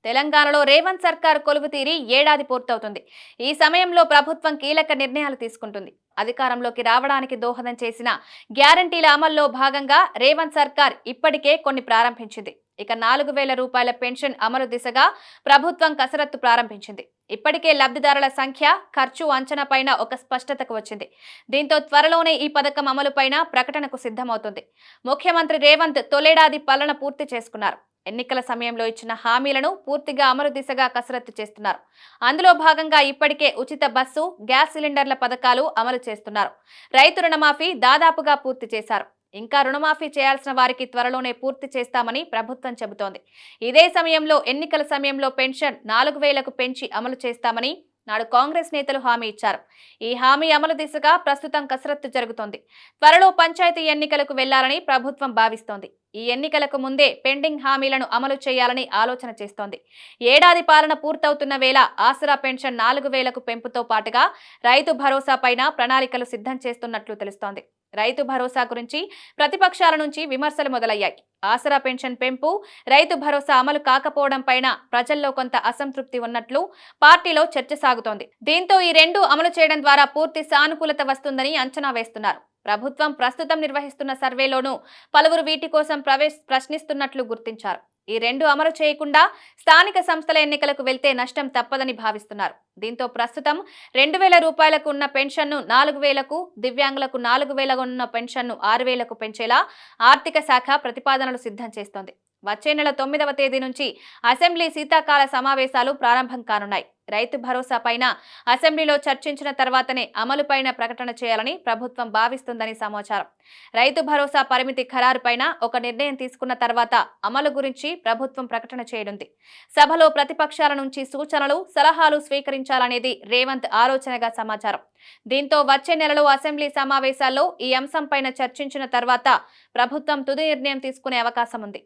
తెలంగాణలో రేవంత్ సర్కార్ కొలువు తీరి ఏడాది పూర్తవుతుంది. ఈ సమయంలో ప్రభుత్వం కీలక నిర్ణయాలు తీసుకుంటుంది. అధికారంలోకి రావడానికి దోహదం చేసిన గ్యారంటీల అమల్లో భాగంగా రేవంత్ సర్కార్ ఇప్పటికే కొన్ని ప్రారంభించింది. ఇక 4,000 రూపాయల పెన్షన్ అమలు దిశగా ప్రభుత్వం కసరత్తు ప్రారంభించింది. ఇప్పటికే లబ్ధిదారుల సంఖ్య, ఖర్చు అంచనా పైన ఒక స్పష్టతకు వచ్చింది. దీంతో త్వరలోనే ఈ పథకం అమలుపైన ప్రకటనకు సిద్ధమవుతుంది. ముఖ్యమంత్రి రేవంత్ తొలేడాది పాలన పూర్తి చేసుకున్నారు. ఎన్నికల సమయంలో ఇచ్చిన హామీలను పూర్తిగా అమలు దిశగా కసరత్తు చేస్తున్నారు. అందులో భాగంగా ఇప్పటికే ఉచిత బస్సు, గ్యాస్ సిలిండర్ల పథకాలు అమలు చేస్తున్నారు. రైతు రుణమాఫీ దాదాపుగా పూర్తి చేశారు. ఇంకా రుణమాఫీ చేయాల్సిన వారికి త్వరలోనే పూర్తి చేస్తామని ప్రభుత్వం చెబుతోంది. ఇదే సమయంలో ఎన్నికల సమయంలో పెన్షన్ 4,000కు పెంచి అమలు చేస్తామని నాడు కాంగ్రెస్ నేతలు హామీ ఇచ్చారు. ఈ హామీ అమలు దిశగా ప్రస్తుతం కసరత్తు జరుగుతోంది. త్వరలో పంచాయతీ ఎన్నికలకు వెళ్లాలని ప్రభుత్వం భావిస్తోంది. ఈ ఎన్నికలకు ముందే పెండింగ్ హామీలను అమలు చేయాలని ఆలోచన చేస్తోంది. ఏడాది పాలన పూర్తవుతున్న వేళ ఆసరా పెన్షన్ 4,000కు పెంపుతో పాటుగా రైతు భరోసా పైన ప్రణాళికలు సిద్ధం చేస్తున్నట్లు తెలుస్తోంది. రైతు భరోసా గురించి ప్రతిపక్షాల నుంచి విమర్శలు మొదలయ్యాయి. ఆసరా పెన్షన్ పెంపు, రైతు భరోసా అమలు కాకపోవడం పైన ప్రజల్లో కొంత అసంతృప్తి ఉన్నట్లు పార్టీలో చర్చ సాగుతోంది. దీంతో ఈ రెండు అమలు చేయడం ద్వారా పూర్తి సానుకూలత వస్తుందని అంచనా వేస్తున్నారు. ప్రభుత్వం ప్రస్తుతం నిర్వహిస్తున్న సర్వేలోనూ పలువురు వీటి కోసం ప్రశ్నిస్తున్నట్లు గుర్తించారు. ఈ రెండు అమలు చేయకుండా స్థానిక సంస్థల ఎన్నికలకు వెళ్తే నష్టం తప్పదని భావిస్తున్నారు. దీంతో ప్రస్తుతం 2,000 రూపాయలకు ఉన్న పెన్షన్ను 4,000కు, దివ్యాంగులకు 4,000 ఉన్న పెన్షన్ను 6,000కు పెంచేలా ఆర్థిక శాఖ ప్రతిపాదనలు సిద్ధం చేస్తోంది. వచ్చే నెల 9వ తేదీ నుంచి అసెంబ్లీ శీతాకాల సమావేశాలు ప్రారంభం కానున్నాయి. రైతు భరోసా పైన అసెంబ్లీలో చర్చించిన తర్వాతనే అమలుపైన ప్రకటన చేయాలని ప్రభుత్వం భావిస్తుందని సమాచారం. రైతు భరోసా పరిమితి ఖరారుపైన ఒక నిర్ణయం తీసుకున్న తర్వాత అమలు గురించి ప్రభుత్వం ప్రకటన చేయనుంది. సభలో ప్రతిపక్షాల నుంచి సూచనలు, సలహాలు స్వీకరించాలనేది రేవంత్ ఆలోచనగా సమాచారం. దీంతో వచ్చే నెలలో అసెంబ్లీ సమావేశాల్లో ఈ అంశంపైన చర్చించిన తర్వాత ప్రభుత్వం తుది నిర్ణయం తీసుకునే అవకాశం ఉంది.